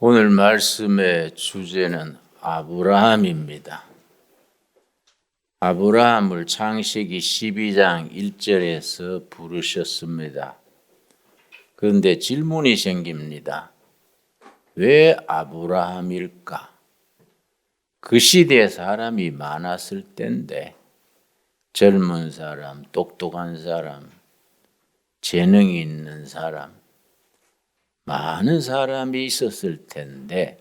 오늘 말씀의 주제는 아브라함입니다. 아브라함을 창세기 12장 1절에서 부르셨습니다. 그런데 질문이 생깁니다. 왜 아브라함일까? 그 시대에 사람이 많았을 때인데 젊은 사람, 똑똑한 사람, 재능이 있는 사람, 많은 사람이 있었을 텐데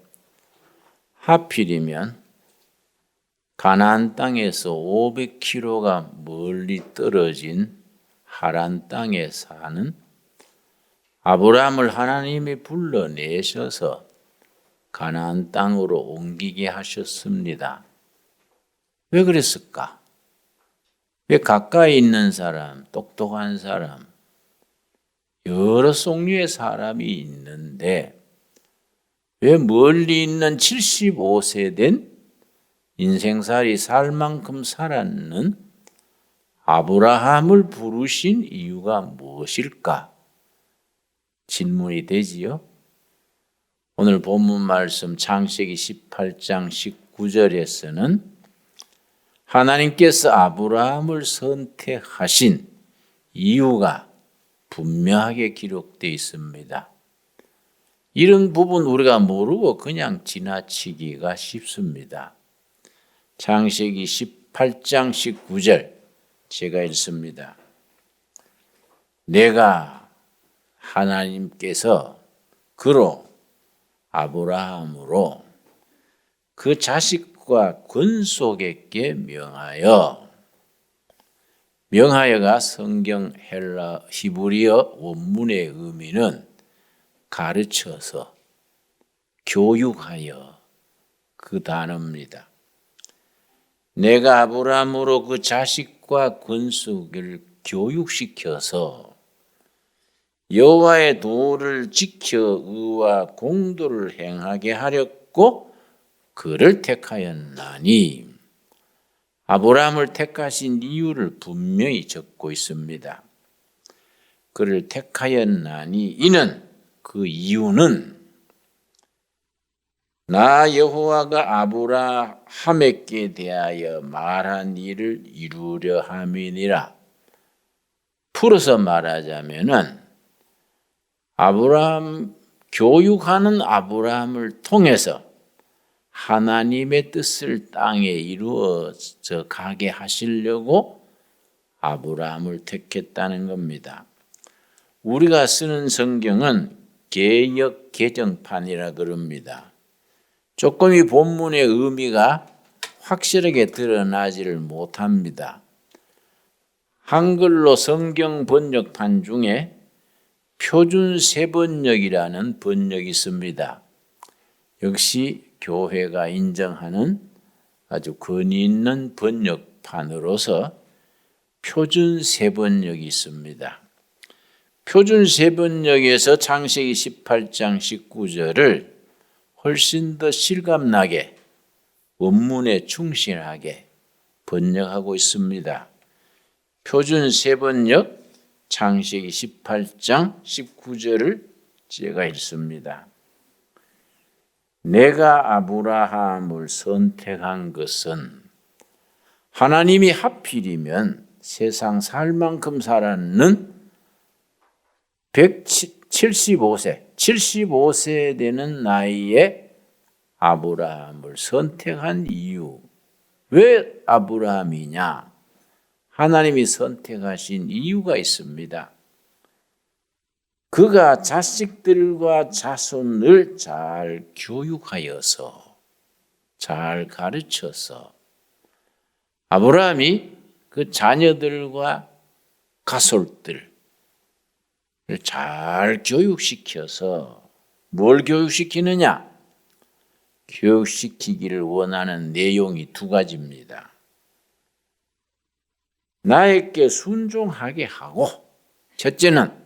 하필이면 가나안 땅에서 500km가 멀리 떨어진 하란 땅에 사는 아브라함을 하나님이 불러내셔서 가나안 땅으로 옮기게 하셨습니다. 왜 그랬을까? 왜 가까이 있는 사람, 똑똑한 사람, 여러 종류의 사람이 있는데 왜 멀리 있는 75세 된 인생살이 살 만큼 살았는 아브라함을 부르신 이유가 무엇일까? 질문이 되지요. 오늘 본문 말씀 창세기 18장 19절에서는 하나님께서 아브라함을 선택하신 이유가 분명하게 기록되어 있습니다. 이런 부분 우리가 모르고 그냥 지나치기가 쉽습니다. 창세기 18장 19절 제가 읽습니다. 내가 하나님께서 그로 아브라함으로 그 자식과 권속에게 명하여가 성경 헬라 히브리어 원문의 의미는 가르쳐서 교육하여 그 단어입니다. 내가 아브라함으로 그 자식과 권속을 교육시켜서 여호와의 도를 지켜 의와 공도를 행하게 하렸고 그를 택하였나니 아브라함을 택하신 이유를 분명히 적고 있습니다. 그를 택하였나니 그 이유는 나 여호와가 아브라함에게 대하여 말한 일을 이루려 함이니라. 풀어서 말하자면은 아브라함 교육하는 아브라함을 통해서 하나님의 뜻을 땅에 이루어져 가게 하시려고 아브라함을 택했다는 겁니다. 우리가 쓰는 성경은 개역 개정판이라 그럽니다. 조금 이 본문의 의미가 확실하게 드러나지를 못합니다. 한글로 성경 번역판 중에 표준 세번역이라는 번역이 있습니다. 역시 교회가 인정하는 아주 권위 있는 번역판으로서 표준 세번역이 있습니다. 표준 세번역에서 창세기 18장 19절을 훨씬 더 실감나게 원문에 충실하게 번역하고 있습니다. 표준 세번역 창세기 18장 19절을 제가 읽습니다. 내가 아브라함을 선택한 것은 하나님이 하필이면 세상 살 만큼 살았는 75세 되는 나이에 아브라함을 선택한 이유. 왜 아브라함이냐? 하나님이 선택하신 이유가 있습니다. 그가 자식들과 자손을 잘 교육하여서 잘 가르쳐서 아브라함이 그 자녀들과 가솔들을 잘 교육시켜서 뭘 교육시키느냐? 교육시키기를 원하는 내용이 두 가지입니다. 나에게 순종하게 하고 첫째는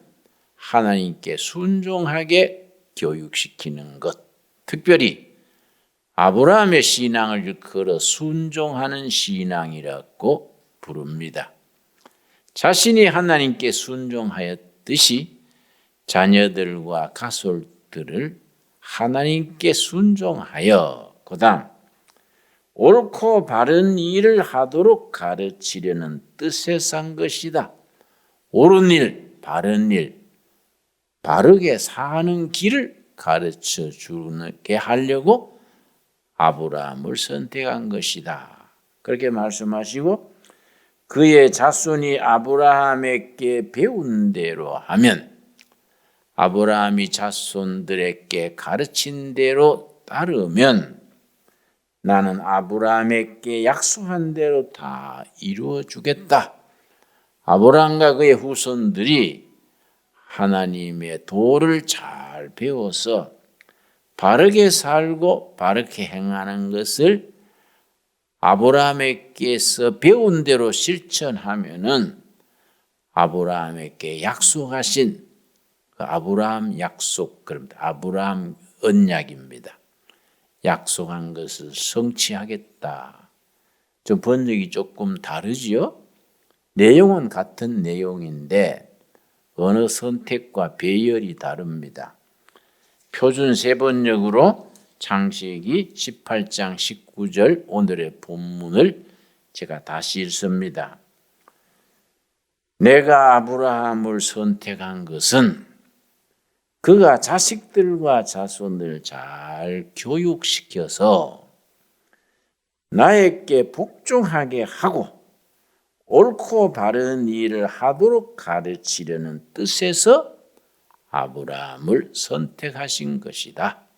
하나님께 순종하게 교육시키는 것. 특별히 아브라함의 신앙을 일컬어 순종하는 신앙이라고 부릅니다. 자신이 하나님께 순종하였듯이 자녀들과 가솔들을 하나님께 순종하여 그다음 옳고 바른 일을 하도록 가르치려는 뜻에서 한 것이다. 옳은 일, 바른 일, 바르게 사는 길을 가르쳐 주게 하려고 아브라함을 선택한 것이다. 그렇게 말씀하시고 그의 자손이 아브라함에게 배운 대로 하면 아브라함이 자손들에게 가르친 대로 따르면 나는 아브라함에게 약속한 대로 다 이루어 주겠다. 아브라함과 그의 후손들이 하나님의 도를 잘 배워서 바르게 살고 바르게 행하는 것을 아브라함에게서 배운 대로 실천하면은 아브라함에게 약속하신 아브라함 약속, 그럽니다. 아브라함 언약입니다. 약속한 것을 성취하겠다. 좀 번역이 조금 다르지요? 내용은 같은 내용인데 언어 선택과 배열이 다릅니다. 표준 세번역으로 창세기 18장 19절 오늘의 본문을 제가 다시 읽습니다. 내가 아브라함을 선택한 것은 그가 자식들과 자손을 잘 교육시켜서 나에게 복종하게 하고 옳고 바른 일을 하도록 가르치려는 뜻에서 아브라함을 선택하신 것이다.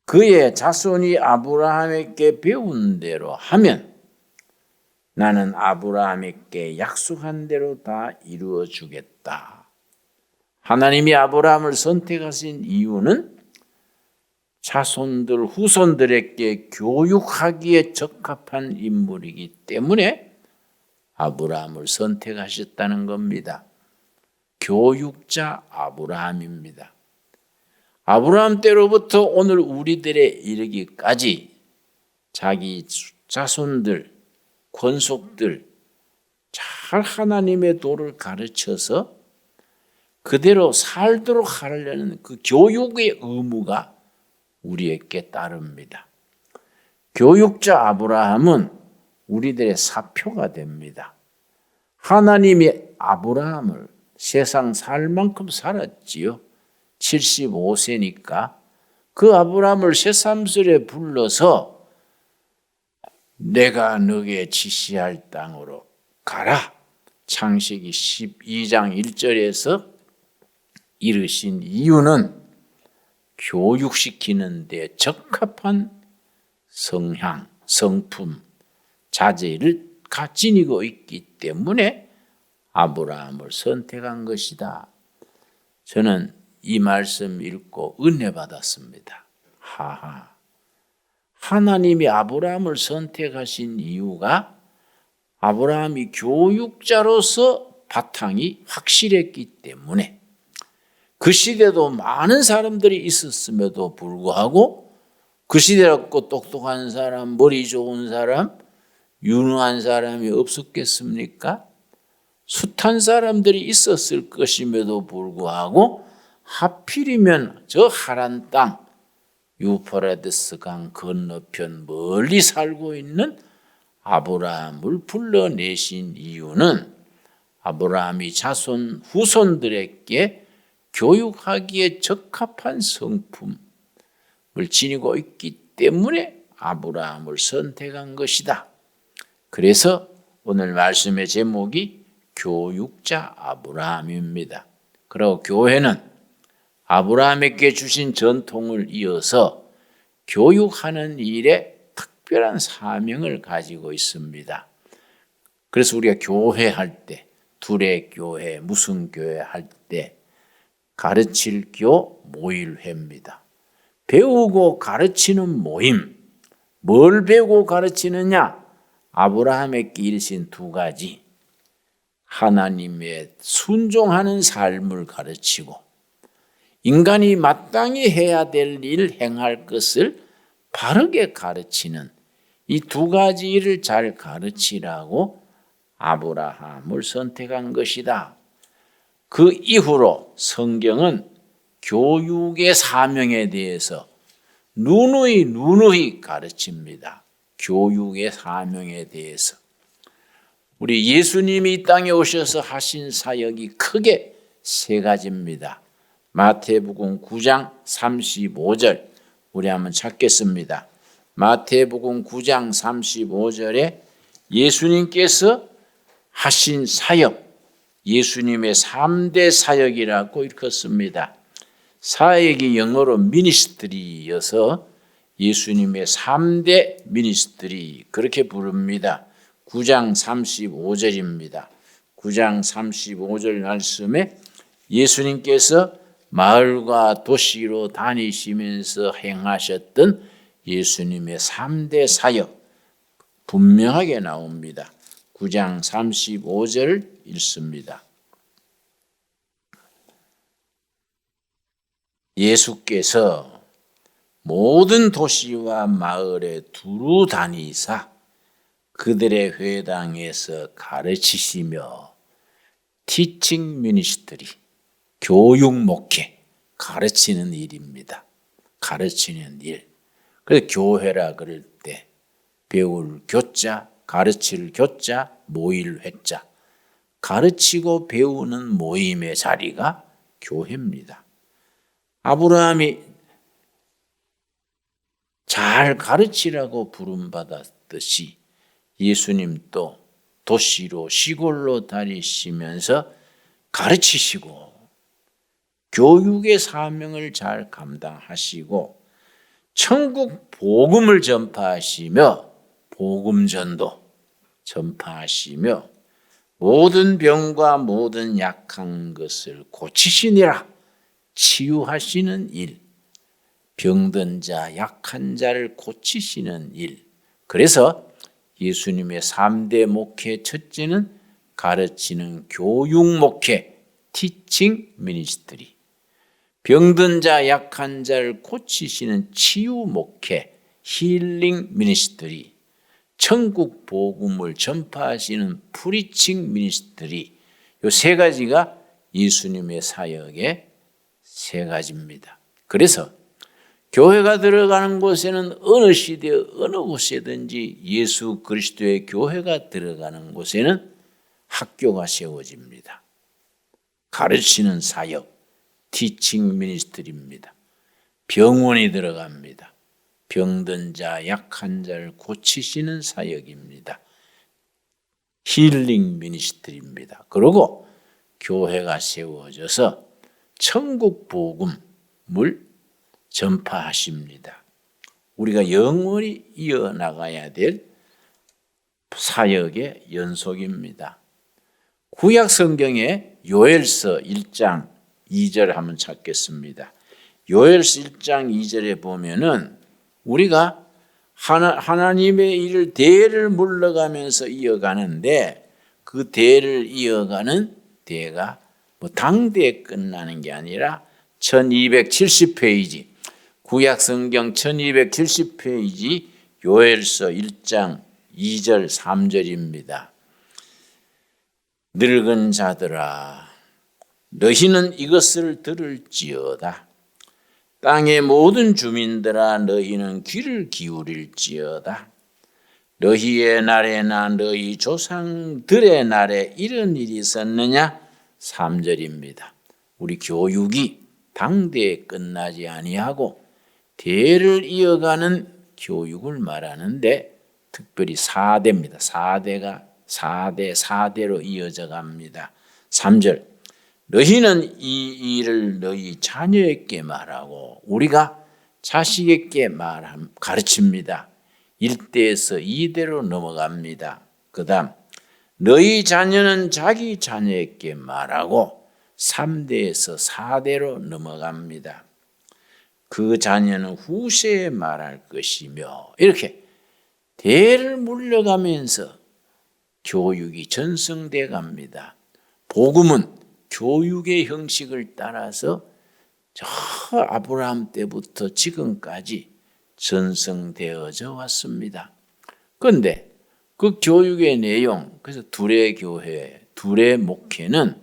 그의 자손이 아브라함에게 배운 대로 하면 나는 아브라함에게 약속한 대로 다 이루어 주겠다. 하나님이 아브라함을 선택하신 이유는 자손들, 후손들에게 교육하기에 적합한 인물이기 때문에 아브라함을 선택하셨다는 겁니다. 교육자 아브라함입니다. 아브라함 때로부터 오늘 우리들에 이르기까지 자기 자손들, 권속들 잘 하나님의 도를 가르쳐서 그대로 살도록 하려는 그 교육의 의무가 우리에게 따릅니다. 교육자 아브라함은 우리들의 사표가 됩니다. 하나님이 아브라함을 세상 살 만큼 살았지요. 75세니까 그 아브라함을 새삼스레 불러서 내가 너에게 지시할 땅으로 가라. 창세기 12장 1절에서 이르신 이유는 교육시키는 데 적합한 성향, 성품, 자질을 지니고 있기 때문에 아브라함을 선택한 것이다. 저는 이 말씀 읽고 은혜 받았습니다. 하하. 하나님이 아브라함을 선택하신 이유가 아브라함이 교육자로서 바탕이 확실했기 때문에 그 시대도 많은 사람들이 있었음에도 불구하고 그 시대였고 똑똑한 사람, 머리 좋은 사람, 유능한 사람이 없었겠습니까? 숱한 사람들이 있었을 것임에도 불구하고 하필이면 저 하란 땅 유프라데스 강 건너편 멀리 살고 있는 아브라함을 불러내신 이유는 아브라함이 자손 후손들에게 교육하기에 적합한 성품을 지니고 있기 때문에 아브라함을 선택한 것이다. 그래서 오늘 말씀의 제목이 교육자 아브라함입니다. 그리고 교회는 아브라함에게 주신 전통을 이어서 교육하는 일에 특별한 사명을 가지고 있습니다. 그래서 우리가 교회할 때, 둘의 교회, 무슨 교회 할 때 가르칠 교 모일회입니다. 배우고 가르치는 모임. 뭘 배우고 가르치느냐? 아브라함에게 이르신 두 가지. 하나님의 순종하는 삶을 가르치고 인간이 마땅히 해야 될 일, 행할 것을 바르게 가르치는 이 두 가지 일을 잘 가르치라고 아브라함을 선택한 것이다. 그 이후로 성경은 교육의 사명에 대해서 누누이 가르칩니다. 교육의 사명에 대해서. 우리 예수님이 이 땅에 오셔서 하신 사역이 크게 세 가지입니다. 마태복음 9장 35절 우리 한번 찾겠습니다. 마태복음 9장 35절에 예수님께서 하신 사역, 예수님의 3대 사역이라고 읽었습니다. 사역이 영어로 미니스트리여서 예수님의 3대 미니스트리 그렇게 부릅니다. 9장 35절입니다. 9장 35절 말씀에 예수님께서 마을과 도시로 다니시면서 행하셨던 예수님의 3대 사역 분명하게 나옵니다. 9장 35절 읽습니다. 예수께서 모든 도시와 마을에 두루 다니사 그들의 회당에서 가르치시며 티칭 미니스트리, 교육 목회, 가르치는 일입니다. 가르치는 일. 그래서 교회라 그럴 때 배울 교자, 가르칠 교자, 모일 회자. 가르치고 배우는 모임의 자리가 교회입니다. 아브라함이 잘 가르치라고 부름받았듯이 예수님도 도시로 시골로 다니시면서 가르치시고 교육의 사명을 잘 감당하시고 천국 복음을 전파하시며 복음전도 전파하시며 모든 병과 모든 약한 것을 고치시니라 치유하시는 일, 병든 자, 약한 자를 고치시는 일. 그래서 예수님의 3대 목회 첫째는 가르치는 교육 목회, 티칭 미니스트리. 병든 자, 약한 자를 고치시는 치유 목회, 힐링 미니스트리. 천국 복음을 전파하시는 프리칭 미니스트리. 이 세 가지가 예수님의 사역의 세 가지입니다. 그래서 교회가 들어가는 곳에는 어느 시대 어느 곳에든지 예수 그리스도의 교회가 들어가는 곳에는 학교가 세워집니다. 가르치는 사역, 티칭 미니스트리입니다. 병원이 들어갑니다. 병든 자, 약한 자를 고치시는 사역입니다. 힐링 미니스트리입니다. 그리고 교회가 세워져서 천국 복음을 전파하십니다. 우리가 영원히 이어나가야 될 사역의 연속입니다. 구약 성경의 요엘서 1장 2절 한번 찾겠습니다. 요엘서 1장 2절에 보면은 우리가 하나님의 일을 대를 물러가면서 이어가는데 그 대를 이어가는 대가 당대에 끝나는 게 아니라 1270페이지 구약 성경 1270페이지 요엘서 1장 2절 3절입니다. 늙은 자들아 너희는 이것을 들을지어다. 땅의 모든 주민들아 너희는 귀를 기울일지어다. 너희의 날에나 너희 조상들의 날에 이런 일이 있었느냐? 3절입니다. 우리 교육이 당대에 끝나지 아니하고 대를 이어가는 교육을 말하는데 특별히 4대입니다. 4대로 이어져 갑니다. 3절 너희는 이 일을 너희 자녀에게 말하고 우리가 자식에게 가르칩니다. 1대에서 2대로 넘어갑니다. 그 다음 너희 자녀는 자기 자녀에게 말하고 3대에서 4대로 넘어갑니다. 그 자녀는 후세에 말할 것이며 이렇게 대를 물려가면서 교육이 전승돼 갑니다. 복음은 교육의 형식을 따라서 저 아브라함 때부터 지금까지 전승되어져 왔습니다. 그런데 그 교육의 내용, 그래서 둘의 교회, 둘의 목회는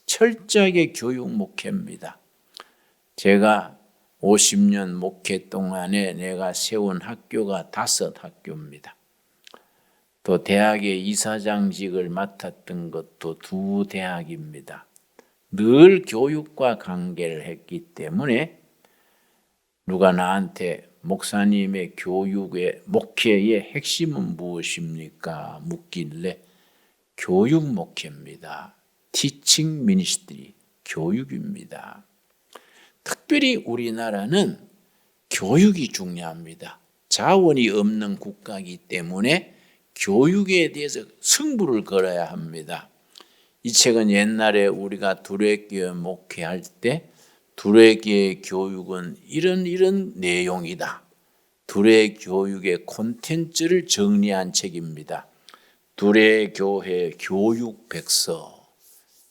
철저하게 교육 목회입니다. 제가 50년 목회 동안에 내가 세운 학교가 5학교입니다. 또 대학의 이사장직을 맡았던 것도 2대학입니다. 늘 교육과 관계를 했기 때문에 누가 나한테 목사님의 교육의 목회의 핵심은 무엇입니까? 묻길래 교육 목회입니다. 티칭 미니스트리, 교육입니다. 특별히 우리나라는 교육이 중요합니다. 자원이 없는 국가이기 때문에 교육에 대해서 승부를 걸어야 합니다. 이 책은 옛날에 우리가 두레교회 목회할 때 두레교회 교육은 이런 내용이다. 두레교육의 콘텐츠를 정리한 책입니다. 두레교회 교육백서,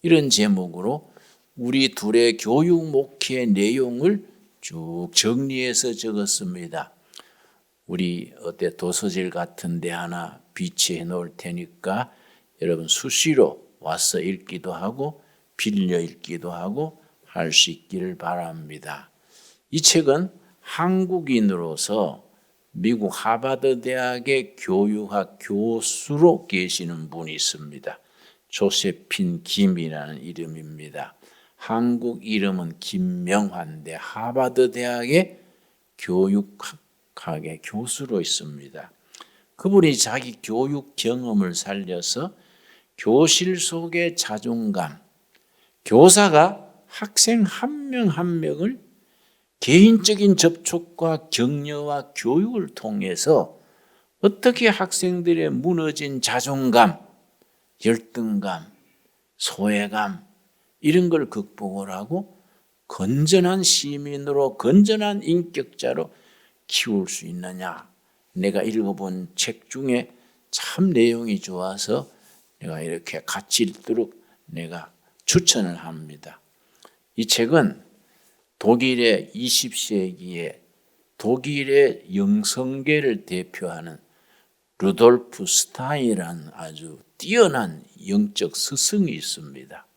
이런 제목으로 우리 두레교육 목회 내용을 쭉 정리해서 적었습니다. 우리 도서실 같은 데 하나 비치해 놓을 테니까 여러분 수시로 와서 읽기도 하고 빌려 읽기도 하고 할 수 있기를 바랍니다. 이 책은 한국인으로서 미국 하버드 대학의 교육학 교수로 계시는 분이 있습니다. 조세핀 김이라는 이름입니다. 한국 이름은 김명환인데 하버드 대학의 교육학의 교수로 있습니다. 그분이 자기 교육 경험을 살려서 교실 속의 자존감, 교사가 학생 한 명 한 명을 개인적인 접촉과 격려와 교육을 통해서 어떻게 학생들의 무너진 자존감, 열등감, 소외감 이런 걸 극복을 하고 건전한 시민으로 건전한 인격자로 키울 수 있느냐. 내가 읽어본 책 중에 참 내용이 좋아서 내가 이렇게 같이 읽도록 내가 추천을 합니다. 이 책은 독일의 20세기에 독일의 영성계를 대표하는 루돌프 스타인이라는 아주 뛰어난 영적 스승이 있습니다.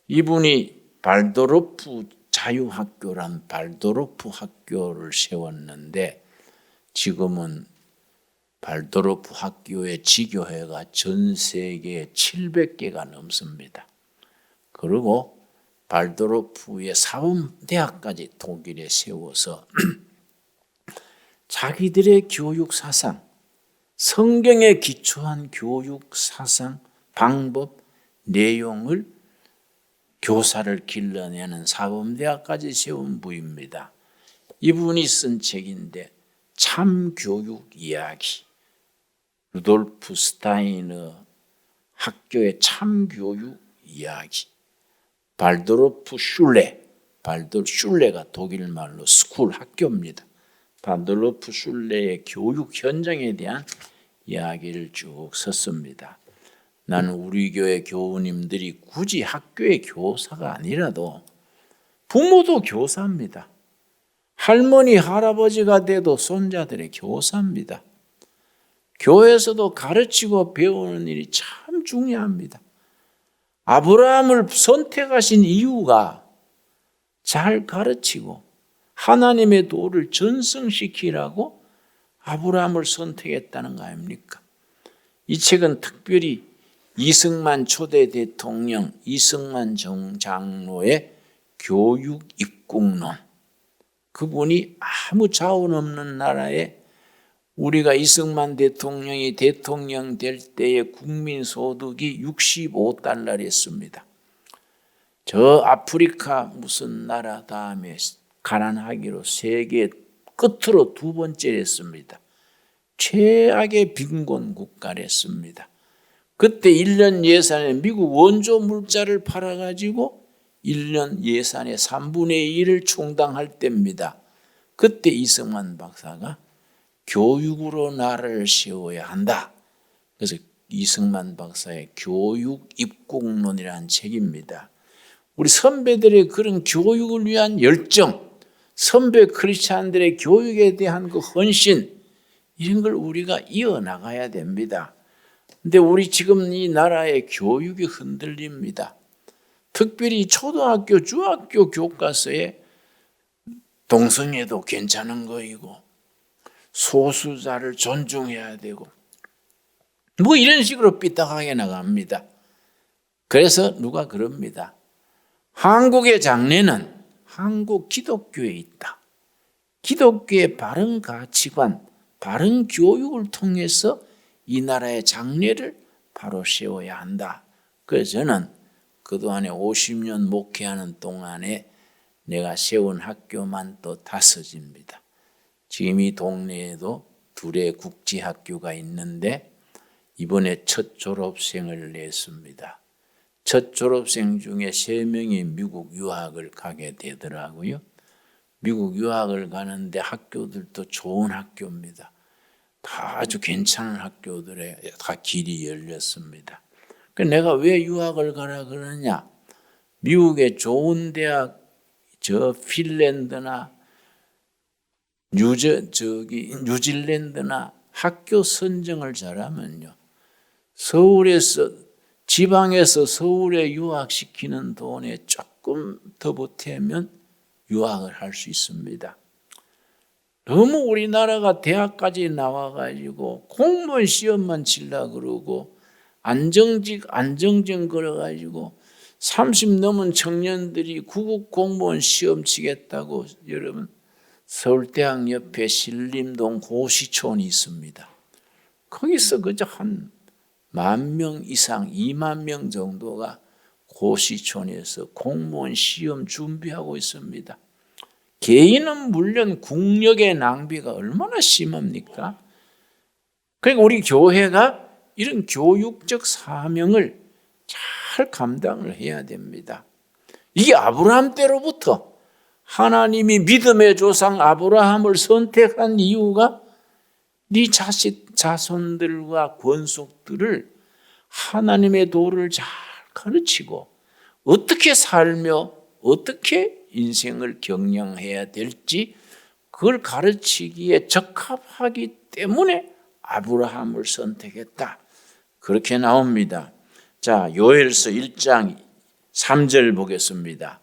이분이 발도르프 자유학교란 발도르프 학교를 세웠는데 지금은 발도르프 학교의 지교회가 전 세계에 700개가 넘습니다. 그리고 발도르프의 사범대학까지 독일에 세워서 자기들의 교육 사상, 성경에 기초한 교육 사상, 방법, 내용을 교사를 길러내는 사범대학까지 세운 분입니다. 이분이 쓴 책인데 참교육 이야기, 루돌프 스타이너 학교의 참교육 이야기, 발도르프 슐레가 독일 말로 스쿨 학교입니다. 발도르프 슐레의 교육 현장에 대한 이야기를 쭉 썼습니다. 나는 우리 교회 교우님들이 굳이 학교의 교사가 아니라도 부모도 교사입니다. 할머니, 할아버지가 돼도 손자들의 교사입니다. 교회에서도 가르치고 배우는 일이 참 중요합니다. 아브라함을 선택하신 이유가 잘 가르치고 하나님의 도를 전승시키라고 아브라함을 선택했다는 거 아닙니까? 이 책은 특별히 이승만 초대 대통령, 이승만 장로의 교육 입국론, 그분이 아무 자원 없는 나라에 우리가 이승만 대통령이 대통령 될 때의 국민 소득이 65달러였습니다. 저 아프리카 무슨 나라 다음에 가난하기로 세계 끝으로 2번째였습니다. 최악의 빈곤 국가랬습니다. 그때 1년 예산에 미국 원조 물자를 팔아가지고 1년 예산의 3분의 1을 충당할 때입니다. 그때 이승만 박사가 교육으로 나라를 세워야 한다. 그래서 이승만 박사의 교육 입국론이라는 책입니다. 우리 선배들의 그런 교육을 위한 열정, 선배 크리스찬들의 교육에 대한 그 헌신, 이런 걸 우리가 이어나가야 됩니다. 근데 우리 지금 이 나라의 교육이 흔들립니다. 특별히 초등학교, 중학교 교과서에 동성애도 괜찮은 거이고 소수자를 존중해야 되고 뭐 이런 식으로 삐딱하게 나갑니다. 그래서 누가 그럽니다. 한국의 장래는 한국 기독교에 있다. 기독교의 바른 가치관, 바른 교육을 통해서 이 나라의 장래를 바로 세워야 한다. 그래서 저는 그동안에 50년 목회하는 동안에 내가 세운 학교만 또 5입니다. 지금 이 동네에도 2의 국제학교가 있는데 이번에 첫 졸업생을 냈습니다. 첫 졸업생 중에 3명이 미국 유학을 가게 되더라고요. 미국 유학을 가는데 학교들도 좋은 학교입니다. 다 아주 괜찮은 학교들에 다 길이 열렸습니다. 내가 왜 유학을 가라 그러냐? 미국의 좋은 대학, 저 핀란드나 뉴질랜드나 학교 선정을 잘하면요. 서울에서, 지방에서 서울에 유학시키는 돈에 조금 더 보태면 유학을 할 수 있습니다. 너무 우리나라가 대학까지 나와가지고 공무원 시험만 치려고 그러고 안정직 걸어가지고 30 넘은 청년들이 구급 공무원 시험 치겠다고 여러분 서울대학 옆에 신림동 고시촌이 있습니다. 거기서 그저 한 10,000명 이상 2만 명 정도가 고시촌에서 공무원 시험 준비하고 있습니다. 개인은 물론 국력의 낭비가 얼마나 심합니까? 그러니까 우리 교회가 이런 교육적 사명을 잘 감당을 해야 됩니다. 이게 아브라함 때로부터 하나님이 믿음의 조상 아브라함을 선택한 이유가 네 자손들과 권속들을 하나님의 도를 잘 가르치고 어떻게 살며 어떻게 인생을 경영해야 될지 그걸 가르치기에 적합하기 때문에 아브라함을 선택했다. 그렇게 나옵니다. 자, 요엘서 1장 3절 보겠습니다.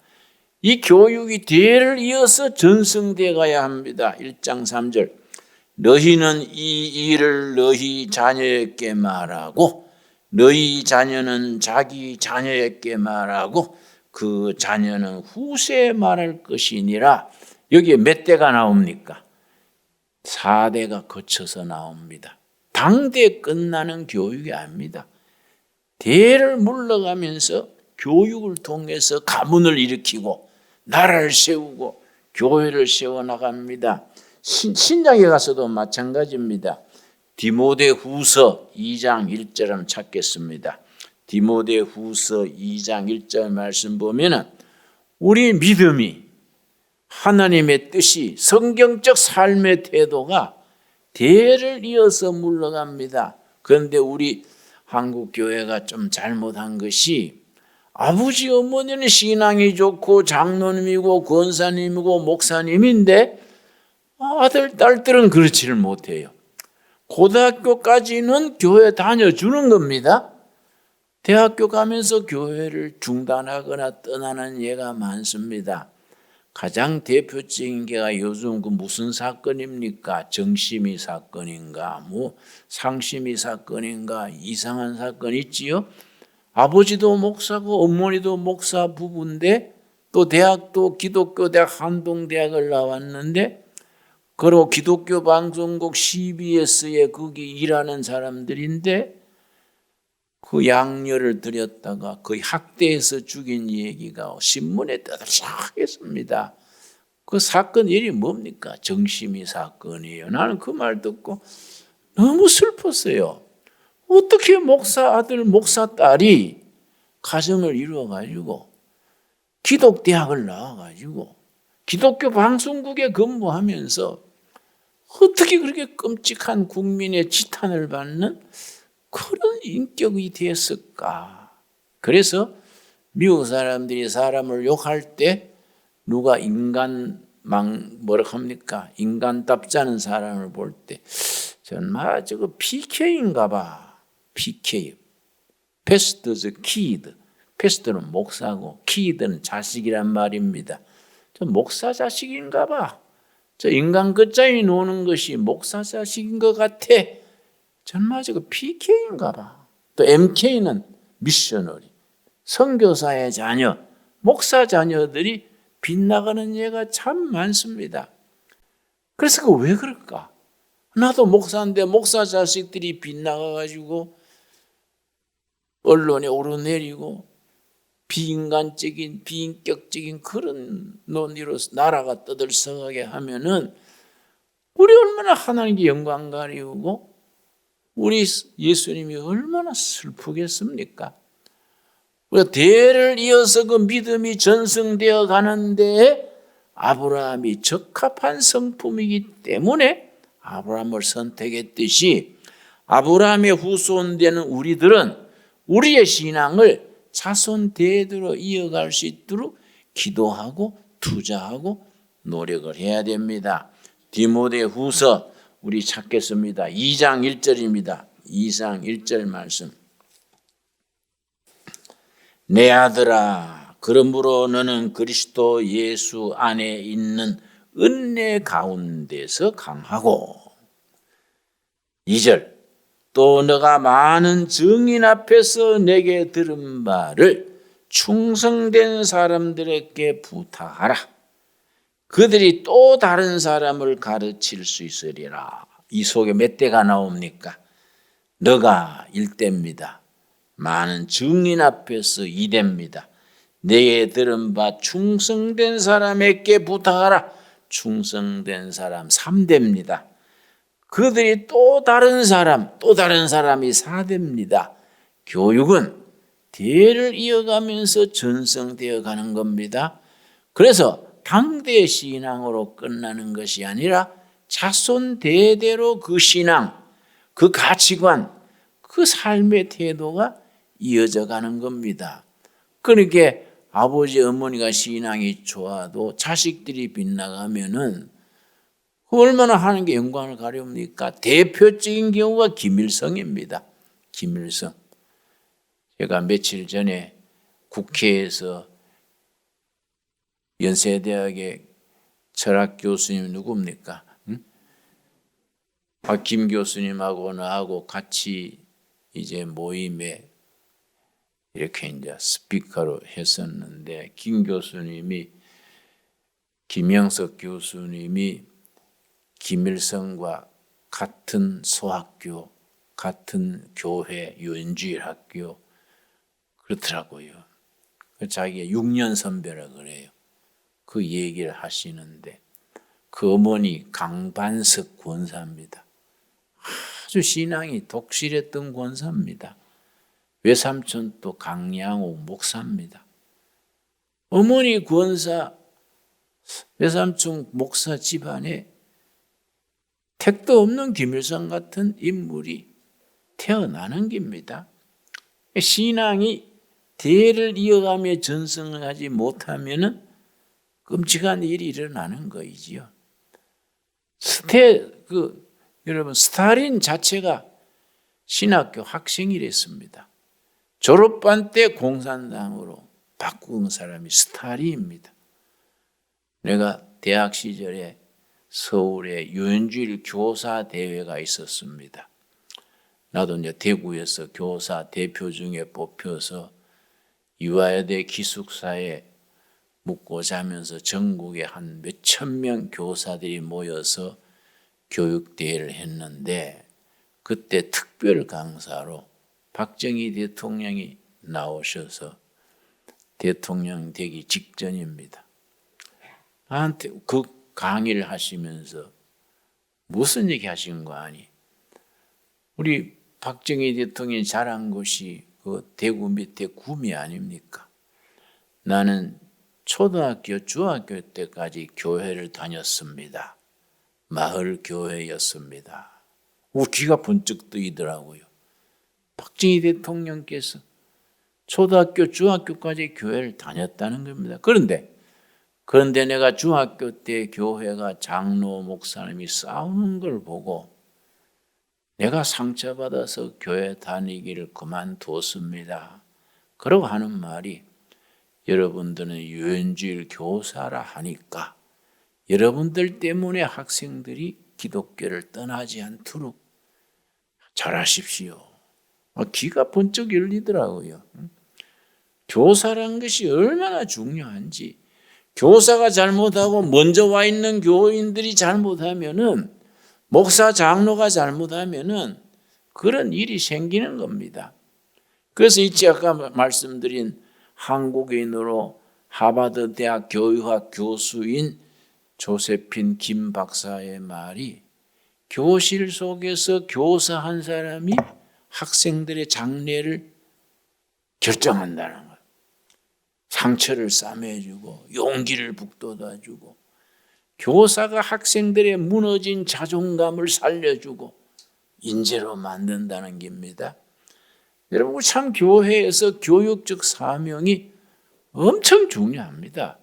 이 교육이 대를 이어서 전승돼 가야 합니다. 1장 3절. 너희는 이 일을 너희 자녀에게 말하고 너희 자녀는 자기 자녀에게 말하고 그 자녀는 후세에 말할 것이니라. 여기에 몇 대가 나옵니까? 4대가 거쳐서 나옵니다. 당대 끝나는 교육이 아닙니다. 대를 물러가면서 교육을 통해서 가문을 일으키고 나라를 세우고 교회를 세워나갑니다. 신약에 가서도 마찬가지입니다. 디모데후서 2장 1절 한번 찾겠습니다. 디모데후서 2장 1절 말씀 보면은 우리 믿음이 하나님의 뜻이 성경적 삶의 태도가 대를 이어서 물러갑니다. 그런데 우리 한국 교회가 좀 잘못한 것이 아버지 어머니는 신앙이 좋고 장로님이고 권사님이고 목사님인데 아들 딸들은 그렇지를 못해요. 고등학교까지는 교회 다녀주는 겁니다. 대학교 가면서 교회를 중단하거나 떠나는 예가 많습니다. 가장 대표적인 게가 요즘 그 무슨 사건입니까? 정심이 사건인가? 뭐 상심이 사건인가? 이상한 사건 있지요? 아버지도 목사고 어머니도 목사 부부인데 또 대학도 기독교 대학 한동대학을 나왔는데 그리고 기독교 방송국 CBS에 거기 일하는 사람들인데 그 양녀를 들였다가 거의 학대해서 죽인 얘기가 신문에 떠들썩했습니다. 그 사건 일이 뭡니까? 정심이 사건이에요. 나는 그 말 듣고 너무 슬펐어요. 어떻게 목사 아들, 목사 딸이 가정을 이루어가지고 기독대학을 나와가지고 기독교 방송국에 근무하면서 어떻게 그렇게 끔찍한 국민의 지탄을 받는 그런 인격이 됐을까? 그래서 미국 사람들이 사람을 욕할 때 누가 뭐라 합니까? 인간답지 않은 사람을 볼 때 전 저거 PK인가 봐. PK. 패스터즈 키드. 패스터는 목사고 키드는 자식이란 말입니다. 저 목사 자식인가 봐. 저 인간 끝자리 노는 것이 목사 자식인 것 같아. 전마저 그 PK인가 봐. 또 MK는 미셔너리, 선교사의 자녀, 목사 자녀들이 빗나가는 예가 참 많습니다. 그래서 그 왜 그럴까? 나도 목사인데 목사 자식들이 빗나가가지고 언론에 오르내리고 비인간적인 비인격적인 그런 논리로 나라가 떠들썩하게 하면은 우리 얼마나 하나님께 영광 가리우고 우리 예수님이 얼마나 슬프겠습니까? 우리가 대를 이어서 그 믿음이 전승되어 가는데 아브라함이 적합한 성품이기 때문에 아브라함을 선택했듯이 아브라함의 후손 되는 우리들은 우리의 신앙을 자손 대대로 이어갈 수 있도록 기도하고 투자하고 노력을 해야 됩니다. 디모데후서 우리 찾겠습니다. 2장 1절입니다. 2장 1절 말씀. 내 아들아, 그러므로 너는 그리스도 예수 안에 있는 은혜 가운데서 강하고. 2절. 또 너가 많은 증인 앞에서 내게 들은 바를 충성된 사람들에게 부탁하라. 그들이 또 다른 사람을 가르칠 수 있으리라. 이 속에 몇 대가 나옵니까? 너가 1대입니다. 많은 증인 앞에서 2대입니다. 내게 들은 바 충성된 사람에게 부탁하라. 충성된 사람 3대입니다. 그들이 또 다른 사람이 4대입니다. 교육은 대를 이어가면서 전승되어 가는 겁니다. 그래서 당대 신앙으로 끝나는 것이 아니라 자손 대대로 그 신앙, 그 가치관, 그 삶의 태도가 이어져 가는 겁니다. 그러니까 아버지 어머니가 신앙이 좋아도 자식들이 빗나가면은 얼마나 하는 게 영광을 가려옵니까? 대표적인 경우가 김일성입니다. 김일성. 제가 며칠 전에 국회에서 연세대학의 철학 교수님 누굽니까? 응? 김 교수님하고 나하고 같이 이제 모임에 이렇게 이제 스피커로 했었는데 김 교수님이 김영석 교수님이 김일성과 같은 소학교, 같은 교회, 유엔주일 학교 그렇더라고요. 자기가 6년 선배라 그래요. 그 얘기를 하시는데 그 어머니 강반석 권사입니다. 아주 신앙이 독실했던 권사입니다. 외삼촌 또 강양옥 목사입니다. 어머니 권사, 외삼촌 목사 집안에 택도 없는 김일성 같은 인물이 태어나는 겁니다. 신앙이 대를 이어가며 전승을 하지 못하면은 끔찍한 일이 일어나는 거이지요. 여러분 스탈린 자체가 신학교 학생이랬습니다. 졸업반 때 공산당으로 바꾼 사람이 스탈린입니다. 내가 대학 시절에 서울에 유엔주일 교사 대회가 있었습니다. 나도 이제 대구에서 교사 대표 중에 뽑혀서 유아여대 기숙사에 묵고 자면서 전국에 한 몇천 명 교사들이 모여서 교육대회를 했는데 그때 특별 강사로 박정희 대통령이 나오셔서 대통령 되기 직전입니다. 나한테 그 강의를 하시면서 무슨 얘기 하신 거 아니? 우리 박정희 대통령이 자란 곳이 그 대구 밑에 구미 아닙니까? 나는 초등학교, 중학교 때까지 교회를 다녔습니다. 마을 교회였습니다. 귀가 번쩍 뜨이더라고요. 박정희 대통령께서 초등학교, 중학교까지 교회를 다녔다는 겁니다. 그런데 내가 중학교 때 교회가 장로 목사님이 싸우는 걸 보고 내가 상처받아서 교회 다니기를 그만두었습니다. 그러고 하는 말이 여러분들은 유엔주일 교사라 하니까 여러분들 때문에 학생들이 기독교를 떠나지 않도록 잘하십시오. 귀가 번쩍 열리더라고요. 교사란 것이 얼마나 중요한지. 교사가 잘못하고 먼저 와 있는 교인들이 잘못하면은, 목사 장로가 잘못하면은 그런 일이 생기는 겁니다. 그래서 이제 아까 말씀드린 한국인으로 하버드 대학 교육학 교수인 조세핀 김 박사의 말이, 교실 속에서 교사 한 사람이 학생들의 장래를 결정한다는 거예요. 상처를 싸매주고 용기를 북돋아주고, 교사가 학생들의 무너진 자존감을 살려주고 인재로 만든다는 겁니다. 여러분, 참 교회에서 교육적 사명이 엄청 중요합니다.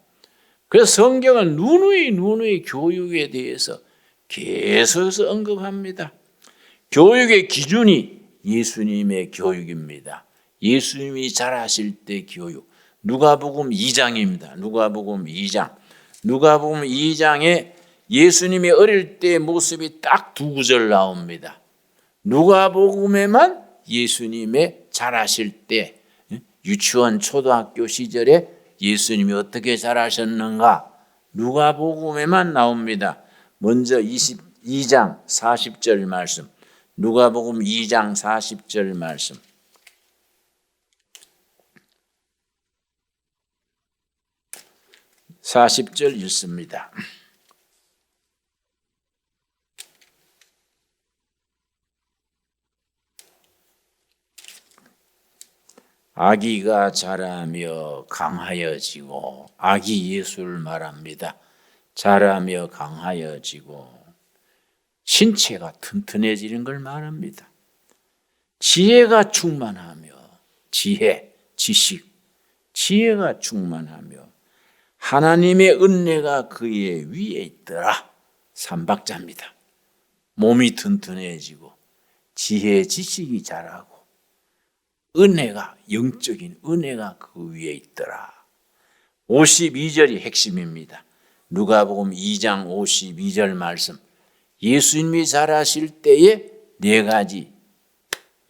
그래서 성경은 누누이 교육에 대해서 계속해서 언급합니다. 교육의 기준이 예수님의 교육입니다. 예수님이 잘하실 때 교육. 누가복음 2장입니다. 누가복음 2장. 누가복음 2장에 예수님이 어릴 때의 모습이 딱 두 구절 나옵니다. 누가복음에만 예수님의 자라실 때, 유치원 초등학교 시절에 예수님이 어떻게 자라셨는가 누가복음에만 나옵니다. 먼저 22장 40절 말씀, 누가복음 2장 40절 말씀. (40절) 읽습니다. 아기가 자라며 강하여지고, 아기 예수를 말합니다. 자라며 강하여지고 신체가 튼튼해지는 걸 말합니다. 지혜가 충만하며, 지혜, 지식, 지혜가 충만하며 하나님의 은혜가 그의 위에 있더라. 삼박자입니다. 몸이 튼튼해지고 지혜, 지식이 자라고 은혜가, 영적인 은혜가 그 위에 있더라. 52절이 핵심입니다. 누가복음 2장 52절 말씀. 예수님이 자라실 때의 네 가지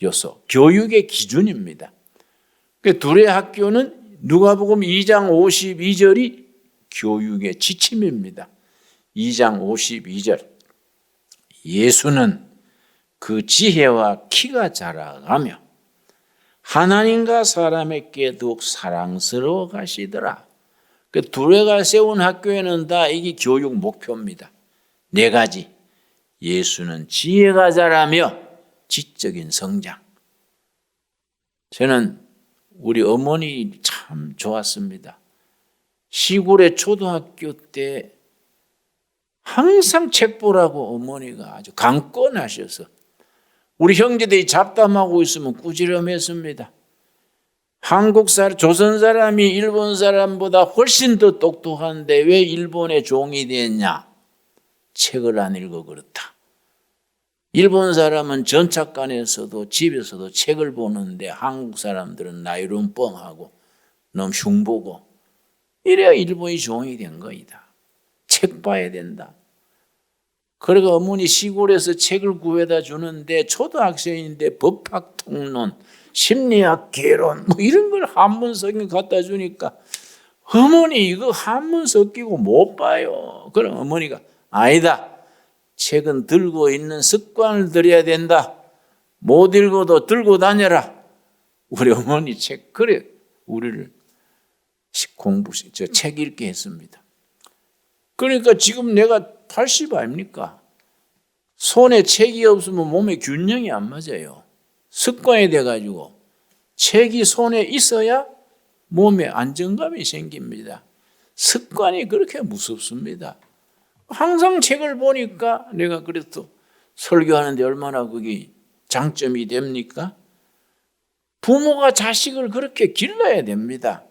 요소, 교육의 기준입니다. 그 둘의 학교는 누가복음 2장 52절이 교육의 지침입니다. 2장 52절. 예수는 그 지혜와 키가 자라가며 하나님과 사람에게 더욱 사랑스러워 가시더라. 그 둘레가 세운 학교에는 다 이게 교육 목표입니다. 네 가지. 예수는 지혜가 자라며 지적인 성장. 저는 우리 어머니 참 좋았습니다. 시골의 초등학교 때 항상 책 보라고 어머니가 아주 강권하셔서 우리 형제들이 잡담하고 있으면 꾸지람했습니다. 한국 사람, 조선 사람이 일본 사람보다 훨씬 더 똑똑한데 왜 일본의 종이 됐냐? 책을 안 읽어 그렇다. 일본 사람은 전착관에서도 집에서도 책을 보는데 한국 사람들은 나이론 뻥하고 너무 흉보고, 이래야 일본이 종이 된 거이다. 책 봐야 된다. 그러니까 어머니 시골에서 책을 구해다 주는데 초등학생인데 법학 통론, 심리학 개론 뭐 이런 걸 한문 성경 갖다 주니까 어머니 이거 한문 섞이고 못 봐요. 그럼 어머니가 아니다. 책은 들고 있는 습관을 들여야 된다. 못 읽어도 들고 다녀라. 우리 어머니 책, 그래 우리를 책 읽게 했습니다. 그러니까 지금 내가 80 아닙니까? 손에 책이 없으면 몸에 균형이 안 맞아요. 습관이 돼가지고 책이 손에 있어야 몸에 안정감이 생깁니다. 습관이 그렇게 무섭습니다. 항상 책을 보니까 내가 그래도 설교하는데 얼마나 그게 장점이 됩니까? 부모가 자식을 그렇게 길러야 됩니다.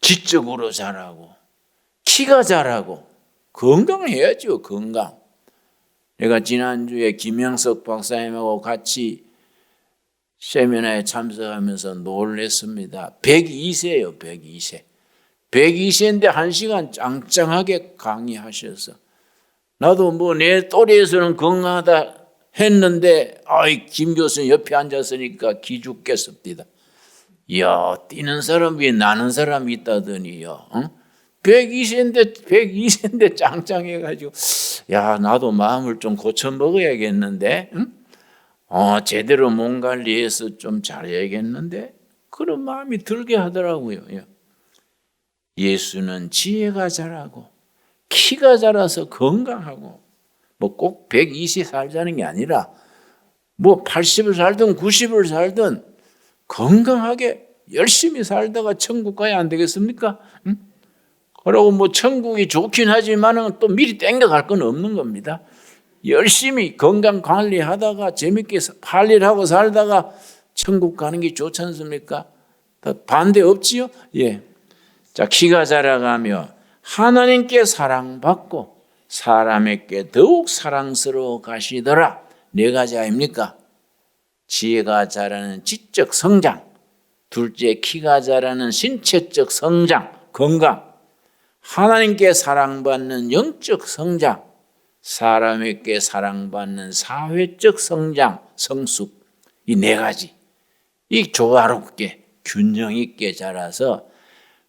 지적으로 자라고 키가 자라고 건강해야죠. 건강. 내가 지난주에 김영석 박사님하고 같이 세미나에 참석하면서 놀랬습니다. 102세예요. 102세. 120인데 1시간 짱짱하게 강의하셔서 나도 뭐 내 또래에서는 건강하다 했는데 김 교수님 옆에 앉았으니까 기죽겠습니다. 이야, 뛰는 사람이 나는 사람이 있다더니요. 120인데 짱짱해가지고 야, 나도 마음을 좀 고쳐 먹어야겠는데 제대로 몸 관리해서 좀 잘해야겠는데 그런 마음이 들게 하더라고요. 예수는 지혜가 자라고 키가 자라서 건강하고 뭐 꼭 120 살자는 게 아니라 뭐 80을 살든 90을 살든 건강하게 열심히 살다가 천국 가야 안 되겠습니까? 그러고 뭐 천국이 좋긴 하지만은 또 미리 땡겨갈 건 없는 겁니다. 열심히 건강 관리하다가 재밌게 할 일하고 살다가 천국 가는 게 좋지 않습니까? 반대 없지요? 예. 자, 키가 자라가며 하나님께 사랑받고 사람에게 더욱 사랑스러워 가시더라. 네 가지 아닙니까? 지혜가 자라는 지적 성장, 둘째 키가 자라는 신체적 성장, 건강, 하나님께 사랑받는 영적 성장, 사람에게 사랑받는 사회적 성장, 성숙, 이 네 가지 이 조화롭게 균형 있게 자라서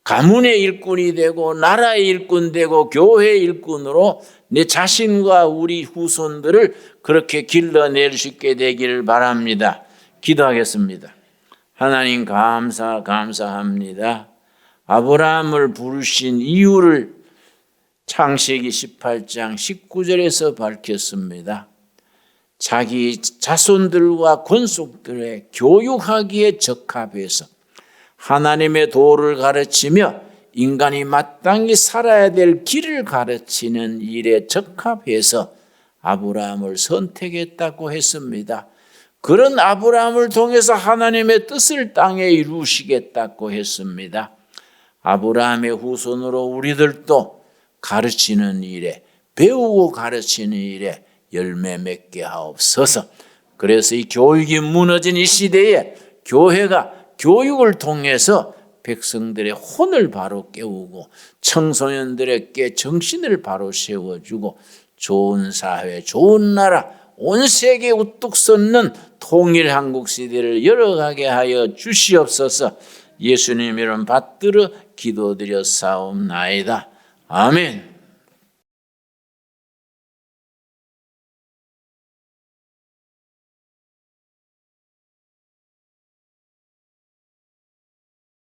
가문의 일꾼이 되고 나라의 일꾼 되고 교회의 일꾼으로 내 자신과 우리 후손들을 그렇게 길러낼 수 있게 되기를 바랍니다. 기도하겠습니다. 하나님 감사합니다. 아브라함을 부르신 이유를 창세기 18장 19절에서 밝혔습니다. 자기 자손들과 권속들의 교육하기에 적합해서 하나님의 도를 가르치며 인간이 마땅히 살아야 될 길을 가르치는 일에 적합해서 아브라함을 선택했다고 했습니다. 그런 아브라함을 통해서 하나님의 뜻을 땅에 이루시겠다고 했습니다. 아브라함의 후손으로 우리들도 가르치는 일에, 배우고 가르치는 일에 열매 맺게 하옵소서. 그래서 이 교육이 무너진 이 시대에 교회가 교육을 통해서 백성들의 혼을 바로 깨우고 청소년들에게 정신을 바로 세워주고 좋은 사회, 좋은 나라, 온 세계에 우뚝 섰는 통일 한국 시대를 열어가게 하여 주시옵소서. 예수님 이름 받들어 기도드려 사옵나이다. 아멘.